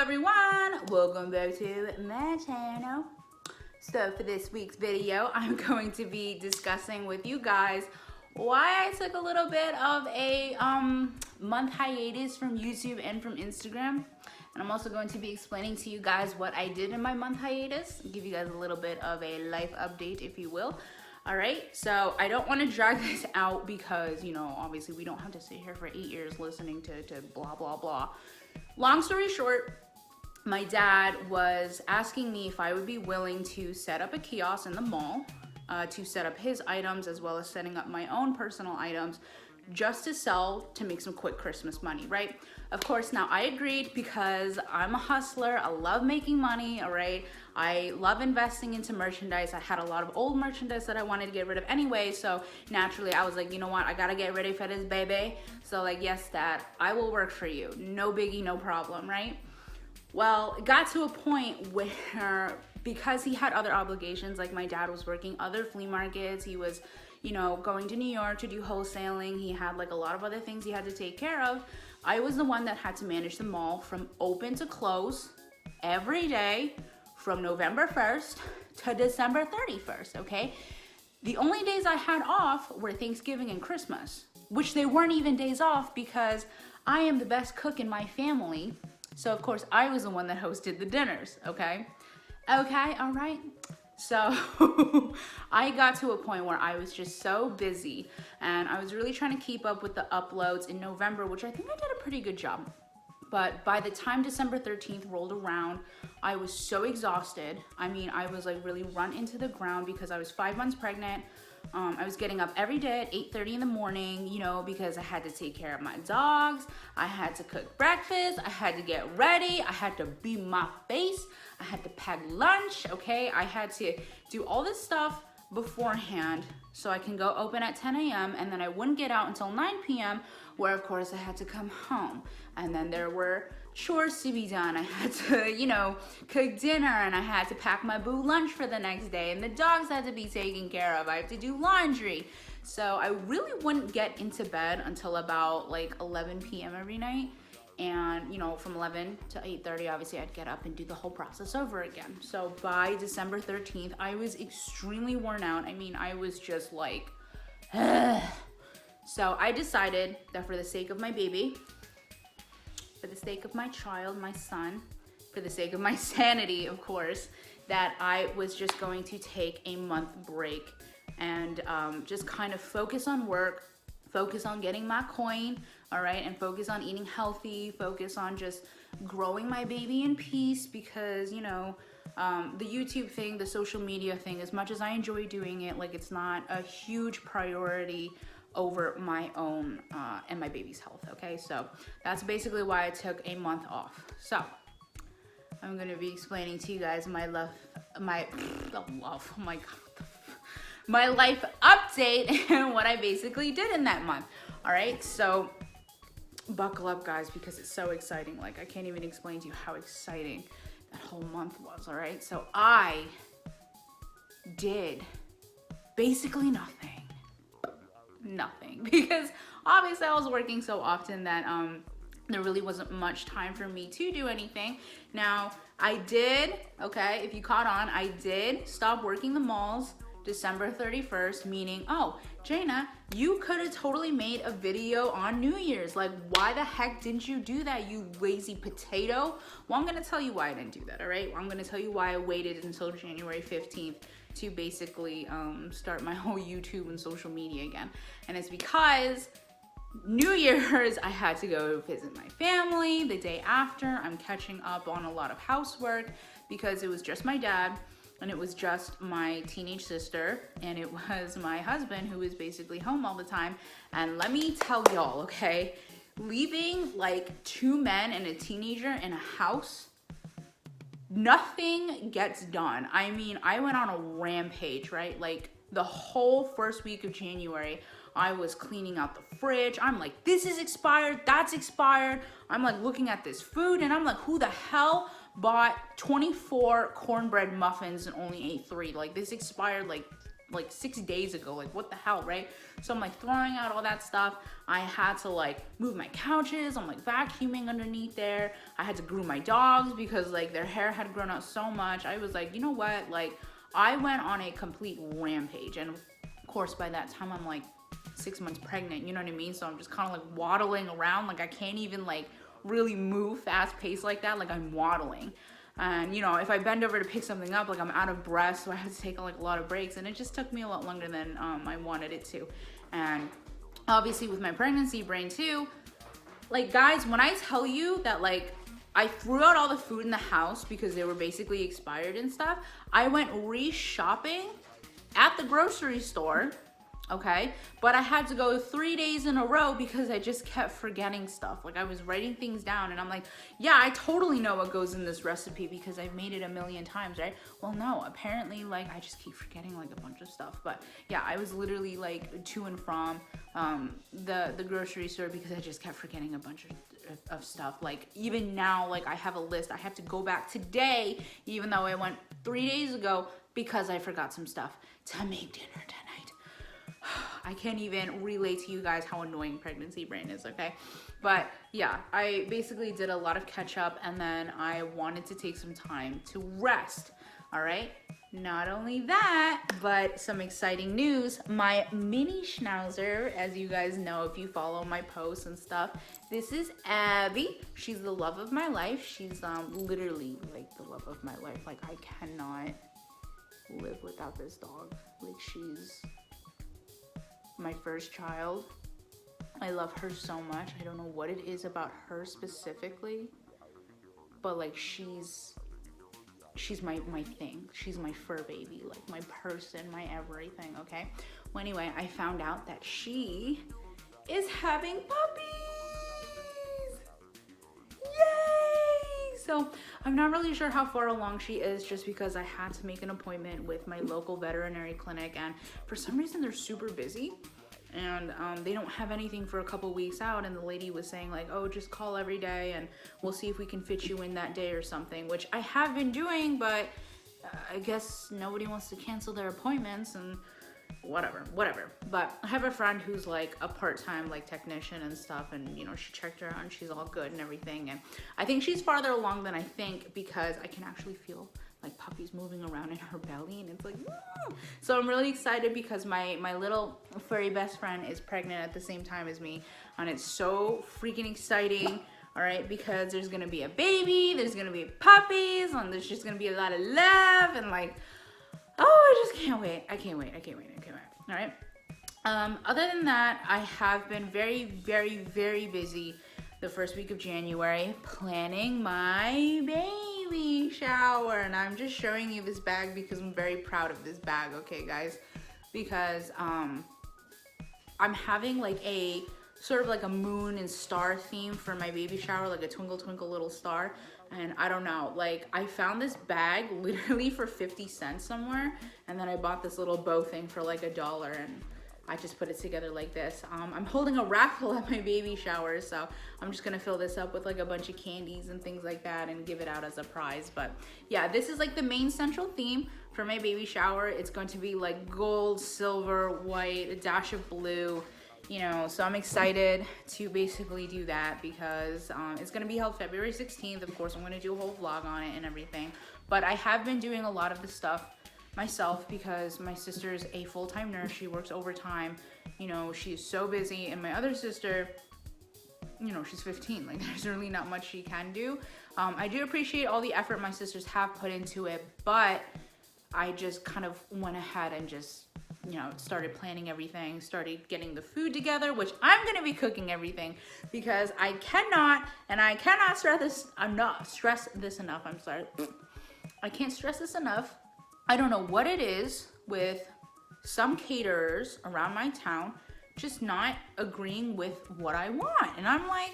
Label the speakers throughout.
Speaker 1: everyone, welcome back to my channel. So for this week's video, I'm going to be discussing with you guys why I took a little bit of a month hiatus from YouTube and from Instagram. And I'm also going to be explaining to you guys what I did in my month hiatus, give you guys a little bit of a life update, if you will. All right, so I don't want to drag this out because, you know, obviously we don't have to sit here for 8 years listening to blah, blah, blah. Long story short, my dad was asking me if I would be willing to set up a kiosk in the mall, to set up his items as well as setting up my own personal items just to sell to make some quick Christmas money, right? Of course, now I agreed because I'm a hustler. I love making money, all right? I love investing into merchandise. I had a lot of old merchandise that I wanted to get rid of anyway, so naturally I was like, you know what? I gotta get ready for this baby. So like, yes, Dad, I will work for you. No biggie, no problem, right? Well, it got to a point where, because he had other obligations, like my dad was working other flea markets, he was, you know, going to New York to do wholesaling, he had like a lot of other things he had to take care of. I was the one that had to manage the mall from open to close every day from November 1st to December 31st, okay? The only days I had off were Thanksgiving and Christmas, which they weren't even days off because I am the best cook in my family. So of course I was the one that hosted the dinners, okay? Okay, all right. So I got to a point where I was just so busy and I was really trying to keep up with the uploads in November, which I think I did a pretty good job. But by the time December 13th rolled around, I was so exhausted. I mean, I was like really run into the ground because I was 5 months pregnant. I was getting up every day at 8:30 in the morning, you know, because I had to take care of my dogs. I had to cook breakfast. I had to get ready. I had to beam my face. I had to pack lunch, okay? I had to do all this stuff beforehand so I can go open at 10 a.m. and then I wouldn't get out until 9 p.m. where of course I had to come home. And then there were chores to be done. I had to, you know, cook dinner and I had to pack my boo lunch for the next day and the dogs had to be taken care of. I have to do laundry. So I really wouldn't get into bed until about like 11 p.m. every night. And, you know, from 11 to 8:30, obviously I'd get up and do the whole process over again. So by December 13th, I was extremely worn out. I mean, I was just like, ugh. So I decided that for the sake of my baby, for the sake of my child, my son, for the sake of my sanity, of course, that I was just going to take a month break and just kind of focus on work, focus on getting my coin, all right, and focus on eating healthy, focus on just growing my baby in peace because, you know, the YouTube thing, the social media thing, as much as I enjoy doing it, like it's not a huge priority over my own and my baby's health, okay? So that's basically why I took a month off. So I'm gonna be explaining to you guys my life update and what I basically did in that month. All right, so buckle up, guys, because it's so exciting. Like I can't even explain to you how exciting that whole month was. All right, so I did basically nothing because obviously I was working so often that there really wasn't much time for me to do anything. Now I did, okay, if you caught on, I did stop working the malls December 31st, meaning, oh, Jaina, you could have totally made a video on New Year's. Like, why the heck didn't you do that, you lazy potato? Well, I'm gonna tell you why I didn't do that, all right? Well, I'm gonna tell you why I waited until January 15th to basically start my whole YouTube and social media again. And it's because New Year's, I had to go visit my family. The day after, I'm catching up on a lot of housework because it was just my dad and it was just my teenage sister and it was my husband who was basically home all the time. And let me tell y'all, okay, leaving like 2 men and a teenager in a house, nothing gets done. I mean, I went on a rampage, right? Like the whole first week of January, I was cleaning out the fridge. I'm like, this is expired, that's expired. I'm like looking at this food and I'm like, who the hell bought 24 cornbread muffins and only ate 3? Like this expired like like 6 days ago. Like, what the hell, right? So I'm like throwing out all that stuff. I had to like move my couches. I'm like vacuuming underneath there. I had to groom my dogs because like their hair had grown out so much. I was like, you know what? Like, I went on a complete rampage. And of course, by that time, I'm like 6 months pregnant, you know what I mean? So I'm just kind of like waddling around. Like, I can't even like really move fast paced like that. Like, I'm waddling. And, you know, if I bend over to pick something up, like, I'm out of breath, so I had to take like a lot of breaks, and it just took me a lot longer than I wanted it to. And obviously with my pregnancy brain too, like, guys, when I tell you that like I threw out all the food in the house because they were basically expired and stuff, I went re-shopping at the grocery store. Okay, but I had to go 3 days in a row because I just kept forgetting stuff. Like, I was writing things down and I'm like, yeah, I totally know what goes in this recipe because I've made it a million times, right? Well, no, apparently, like, I just keep forgetting like a bunch of stuff. But yeah, I was literally like to and from the grocery store because I just kept forgetting a bunch of stuff. Like, even now, like, I have a list. I have to go back today, even though I went 3 days ago, because I forgot some stuff to make dinner tonight. I can't even relate to you guys how annoying pregnancy brain is, okay? But yeah, I basically did a lot of catch up, and then I wanted to take some time to rest, all right? Not only that, but some exciting news. My mini schnauzer, as you guys know if you follow my posts and stuff, this is Abby. She's the love of my life. She's literally like the love of my life. Like, I cannot live without this dog. Like, she's my first child. I love her so much. I don't know what it is about her specifically, but like she's my thing. She's my fur baby, like my person, my everything, okay? Well, anyway, I found out that she is having puppies. Yay! So I'm not really sure how far along she is, just because I had to make an appointment with my local veterinary clinic, and for some reason they're super busy, and they don't have anything for a couple weeks out. And the lady was saying like, oh, just call every day and we'll see if we can fit you in that day or something, which I have been doing, but I guess nobody wants to cancel their appointments, and whatever. But I have a friend who's like a part-time like technician and stuff, and you know, she checked her out and she's all good and everything, and I think she's farther along than I think, because I can actually feel like puppies moving around in her belly, and it's like, woo! So I'm really excited because my little furry best friend is pregnant at the same time as me, and it's so freaking exciting. All right, because there's gonna be a baby, there's gonna be puppies, and there's just gonna be a lot of love, and like, oh, I just can't wait. I can't wait. All right. Other than that, I have been very, very, very busy the first week of January planning my baby shower. And I'm just showing you this bag because I'm very proud of this bag, okay, guys? Because I'm having like a sort of like a moon and star theme for my baby shower, like a twinkle twinkle little star. And I don't know, like, I found this bag literally for 50 cents somewhere, and then I bought this little bow thing for like $1, and I just put it together like this. I'm holding a raffle at my baby shower, so I'm just gonna fill this up with like a bunch of candies and things like that and give it out as a prize. But yeah, this is like the main central theme for my baby shower. It's going to be like gold, silver, white, a dash of blue, you know, so I'm excited to basically do that because it's going to be held February 16th. Of course, I'm going to do a whole vlog on it and everything. But I have been doing a lot of the stuff myself because my sister's a full-time nurse. She works overtime. You know, she's so busy. And my other sister, you know, she's 15. Like, there's really not much she can do. I do appreciate all the effort my sisters have put into it, but I just kind of went ahead and just, you know, started planning everything, started getting the food together, which I'm going to be cooking everything because I cannot stress this enough. I'm sorry. I can't stress this enough. I don't know what it is with some caterers around my town just not agreeing with what I want. And I'm like,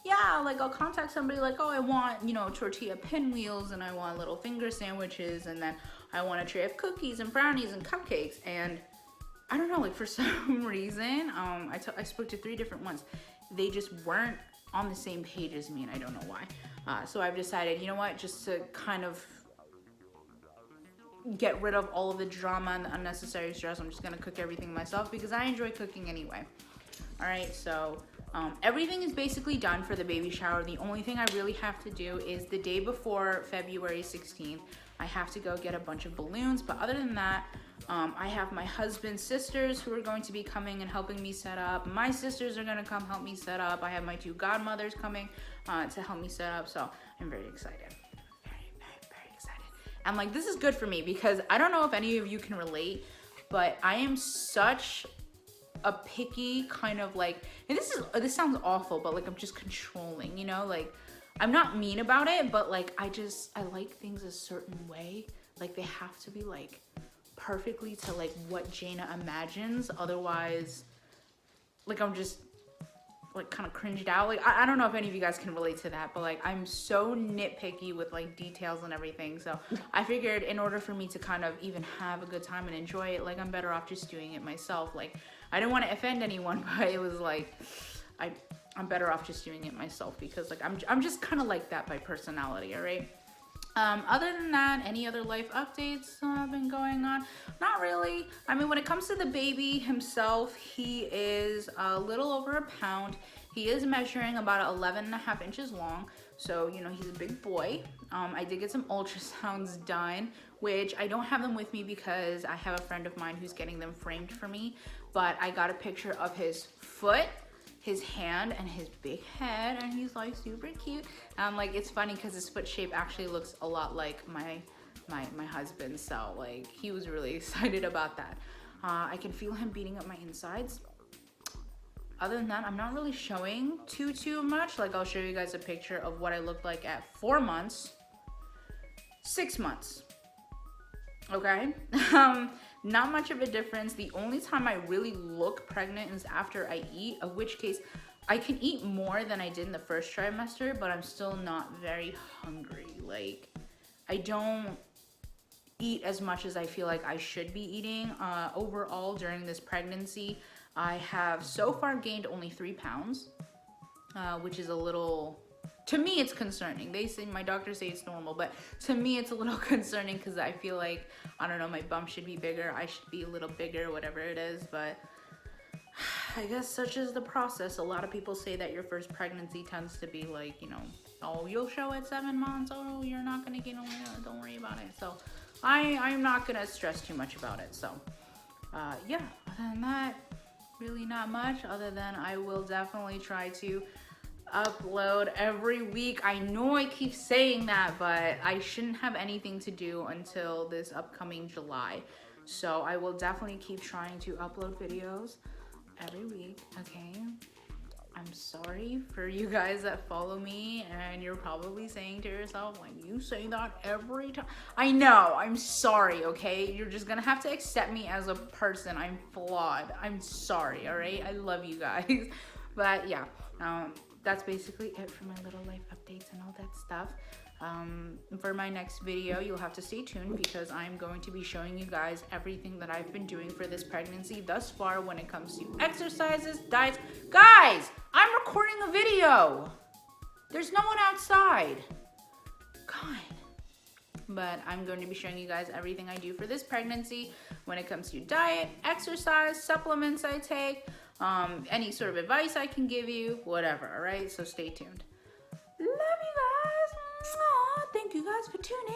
Speaker 1: yeah, like I'll contact somebody like, oh, I want, you know, tortilla pinwheels, and I want little finger sandwiches, and then I want a tray of cookies and brownies and cupcakes. And I don't know, like for some reason, I spoke to 3 different ones. They just weren't on the same page as me, and I don't know why. So I've decided, you know what, just to kind of get rid of all of the drama and the unnecessary stress. I'm just gonna cook everything myself because I enjoy cooking anyway. All right, so everything is basically done for the baby shower. The only thing I really have to do is the day before February 16th, I have to go get a bunch of balloons. But other than that, I have my husband's sisters who are going to be coming and helping me set up. My sisters are gonna come help me set up. I have my 2 godmothers coming to help me set up. So I'm very excited. Very excited. And like, this is good for me because I don't know if any of you can relate, but I am such a picky kind of like, and this sounds awful, but like I'm just controlling, you know, like I'm not mean about it, but like I like things a certain way. Like they have to be like perfectly to like what Jaina imagines. Otherwise, like I'm just like kind of cringed out. Like I don't know if any of you guys can relate to that, but like I'm so nitpicky with like details and everything. So I figured in order for me to kind of even have a good time and enjoy it, like I'm better off just doing it myself. Like I didn't want to offend anyone, but it was like I'm better off just doing it myself because like I'm just kind of like that by personality. All right. Other than that, any other life updates been going on? Not really. I mean, when it comes to the baby himself, he is a little over a pound. He is measuring about 11.5 inches long. So, you know, he's a big boy. I did get some ultrasounds done, which I don't have them with me because I have a friend of mine who's getting them framed for me. But I got a picture of his foot, his hand, and his big head, and he's like super cute. Like it's funny because his foot shape actually looks a lot like my husband, so like he was really excited about that. I can feel him beating up my insides. Other than that, I'm not really showing too much. Like I'll show you guys a picture of what I looked like at 4 months, 6 months. Okay. Not much of a difference. The only time I really look pregnant is after I eat, of which case I can eat more than I did in the first trimester, but I'm still not very hungry. Like I don't eat as much as I feel like I should be eating. Overall during this pregnancy, I have so far gained only 3 pounds, which is a little, to me it's concerning. They say, my doctors say it's normal, but to me it's a little concerning because I feel like, I don't know, my bump should be bigger, I should be a little bigger, whatever it is. But I guess such is the process. A lot of people say that your first pregnancy tends to be like, you know, oh, you'll show at 7 months, oh, you're not gonna gain, don't worry about it. So I'm not gonna stress too much about it. So yeah, other than that, really not much, other than I will definitely try to upload every week. I know I keep saying that, but I shouldn't have anything to do until this upcoming July. So I will definitely keep trying to upload videos every week, okay? I'm sorry for you guys that follow me and you're probably saying to yourself, like, you say that every time. I know, I'm sorry, okay? You're just gonna have to accept me as a person. I'm flawed. I'm sorry, all right? I love you guys. But yeah, that's basically it for my little life updates and all that stuff. For my next video, you'll have to stay tuned because I'm going to be showing you guys everything that I've been doing for this pregnancy thus far when it comes to exercises, diets. Guys, I'm recording a video. There's no one outside. God. But I'm going to be showing you guys everything I do for this pregnancy when it comes to diet, exercise, supplements I take, any sort of advice I can give you, whatever, all right? So stay tuned. Love you guys. Thank you guys for tuning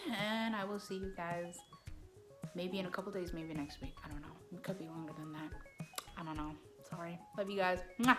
Speaker 1: in. And I will see you guys maybe in a couple days, maybe next week. I don't know. It could be longer than that. I don't know. Sorry. Love you guys. Mwah.